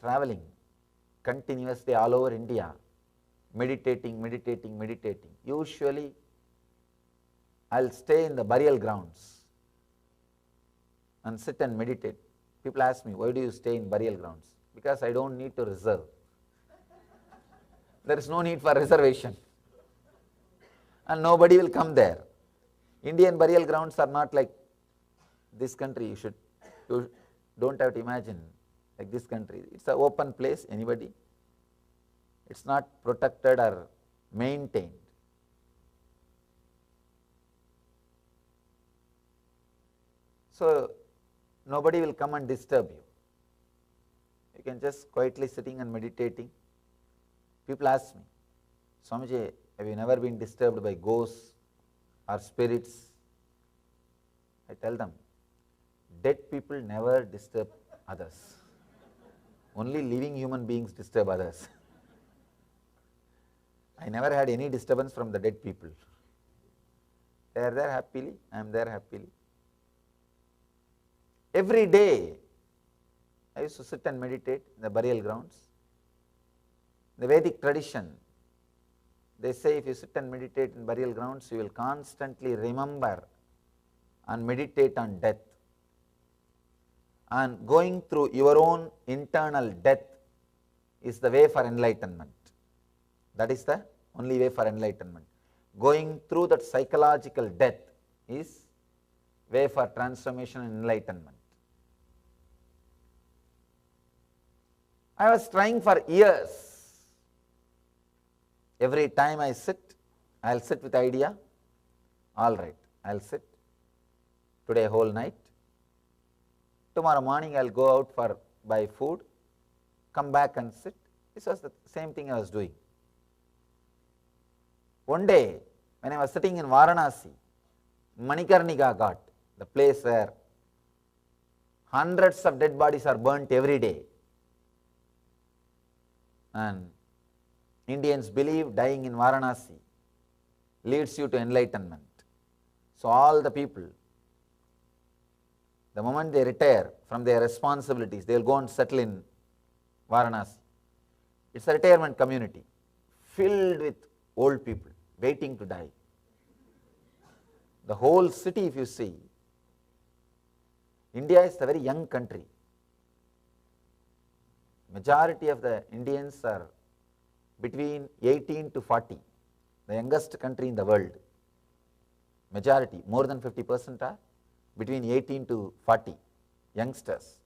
traveling continuously all over India, meditating. Usually, I'll stay in the burial grounds and sit and meditate. People ask me, why do you stay in burial grounds? Because I don't need to reserve. There is no need for reservation. And nobody will come there. Indian burial grounds are not like this country. You don't have to imagine like this country. It's an open place, anybody. It's not protected or maintained. So nobody will come and disturb you. You can just quietly sitting and meditating. People ask me, Swamiji, have you never been disturbed by ghosts or spirits? I tell them, dead people never disturb others. Only living human beings disturb others. I never had any disturbance from the dead people. They are there happily, I am there happily. Every day, I used to sit and meditate in the burial grounds. The Vedic tradition, they say if you sit and meditate in burial grounds, you will constantly remember and meditate on death. And going through your own internal death is the way for enlightenment. That is the only way for enlightenment. Going through that psychological death is way for transformation and enlightenment. I was trying for years. Every time I sit, I will sit with the idea, all right, I will sit today whole night. Tomorrow morning I will go out for buy food, come back and sit. This was the same thing I was doing. One day, when I was sitting in Varanasi, Manikarnika Ghat, the place where hundreds of dead bodies are burnt every day, and Indians believe dying in Varanasi leads you to enlightenment. So all the people, the moment they retire from their responsibilities, they will go and settle in Varanasi. It's a retirement community filled with old people waiting to die. The whole city, if you see, India is a very young country. Majority of the Indians are between 18 to 40, the youngest country in the world. Majority, more than 50% are between 18 to 40 youngsters.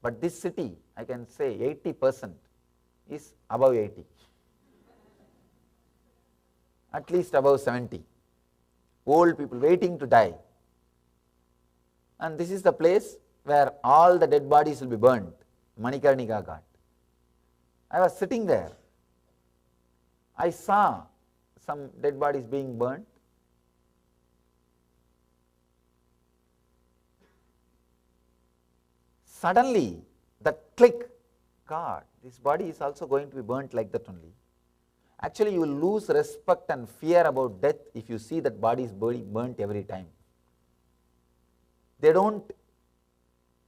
But this city, I can say 80% is above 80, at least above 70. Old people waiting to die. And this is the place where all the dead bodies will be burnt, Manikarnika Ghat. I was sitting there. I saw some dead bodies being burnt. Suddenly, the click, God, this body is also going to be burnt like that only. Actually, you will lose respect and fear about death if you see that body is burnt every time. They don't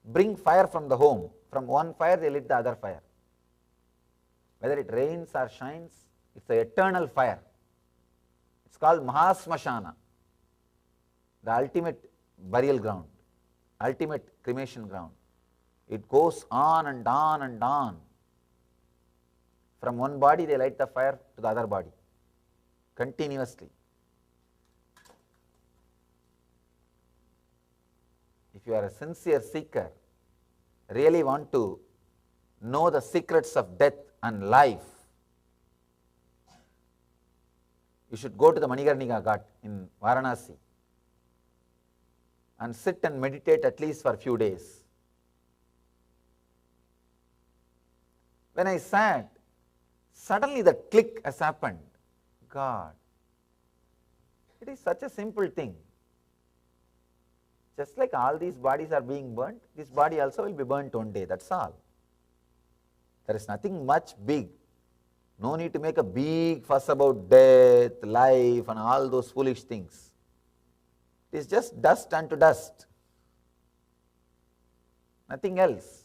bring fire from the home. From one fire, they lit the other fire. Whether it rains or shines, it's the eternal fire. It's called Mahasmashana, the ultimate burial ground, ultimate cremation ground. It goes on and on and on. From one body, they light the fire to the other body, continuously. If you are a sincere seeker, really want to know the secrets of death and life, you should go to the Manikarnika Ghat in Varanasi and sit and meditate at least for a few days. When I sat, suddenly the click has happened. God, it is such a simple thing. Just like all these bodies are being burnt, this body also will be burnt one day, that's all. There is nothing much big. No need to make a big fuss about death, life and all those foolish things. It is just dust unto dust, nothing else.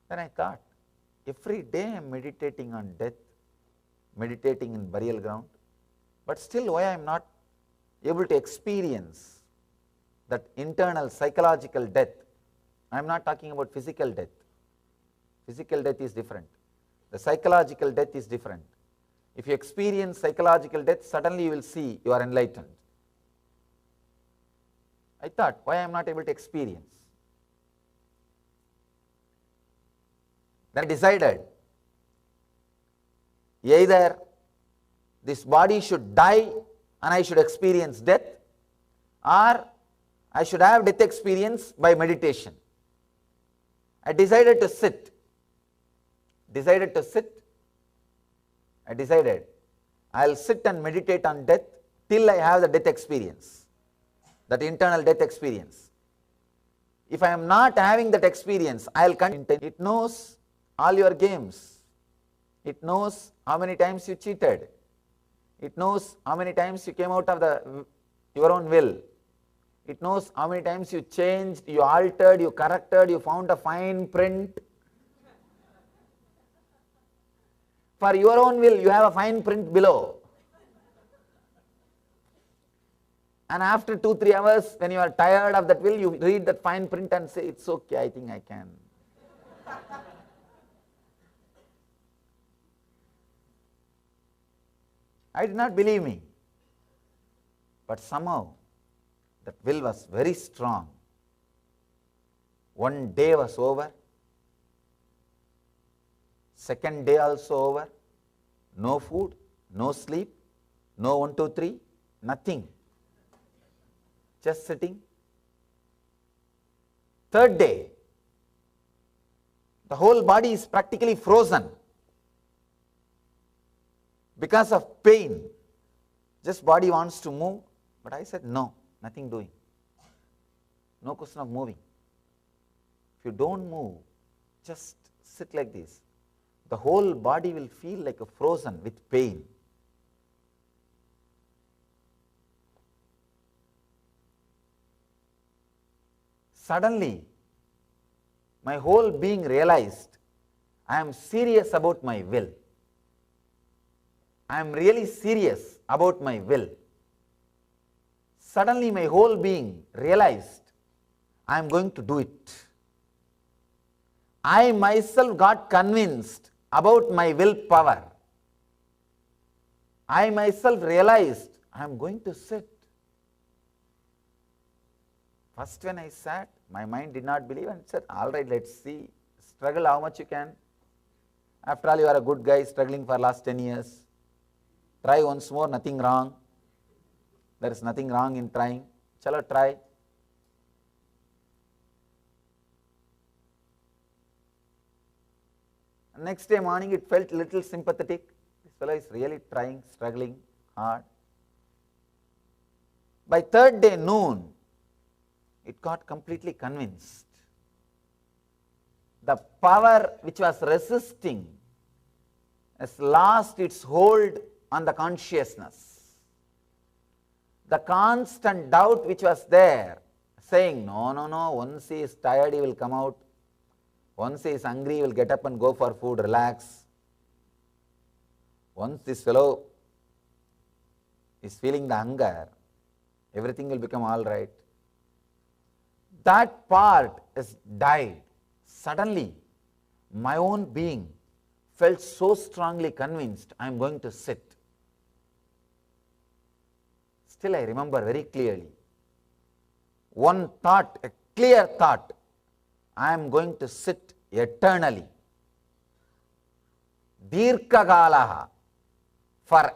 Then I thought, every day I am meditating on death, meditating in burial ground, but still why I am not able to experience that internal psychological death. I am not talking about physical death. Physical death is different. The psychological death is different. If you experience psychological death, suddenly you will see you are enlightened. I thought, why I am not able to experience? Then I decided, either this body should die and I should experience death, or I should have death experience by meditation. I decided to sit. I decided I will sit and meditate on death till I have the death experience, that internal death experience. If I am not having that experience, I will continue. It knows all your games. It knows how many times you cheated. It knows how many times you came out of your own will. It knows how many times you changed, you altered, you corrected, you found a fine print. For your own will, you have a fine print below. And after 2-3 hours, when you are tired of that will, you read that fine print and say, it's okay, I think I can. I did not believe me. But somehow, that will was very strong. One day was over. Second day also over. No food, no sleep, no 1, 2, 3, nothing. Just sitting. Third day, the whole body is practically frozen because of pain. Just body wants to move, but I said no, nothing doing. No question of moving. If you don't move, just sit like this. The whole body will feel like a frozen with pain. Suddenly, my whole being realized I am serious about my will. I am really serious about my will. Suddenly, my whole being realized I am going to do it. I myself got convinced about my willpower. I myself realized I am going to sit. First when I sat, my mind did not believe and said, all right, let's see, struggle how much you can. After all, you are a good guy struggling for last 10 years. Try once more, nothing wrong. There is nothing wrong in trying. Chalo, try. Next day morning, it felt little sympathetic. This fellow is really trying, struggling hard. By third day noon, it got completely convinced. The power which was resisting has lost its hold on the consciousness. The constant doubt which was there, saying, no, no, no, once he is tired, he will come out. Once he is hungry, he will get up and go for food, relax. Once this fellow is feeling the hunger, everything will become all right. That part has died. Suddenly, my own being felt so strongly convinced I am going to sit. Still, I remember very clearly. One thought, a clear thought, I am going to sit eternally. Dirghakalaha, forever.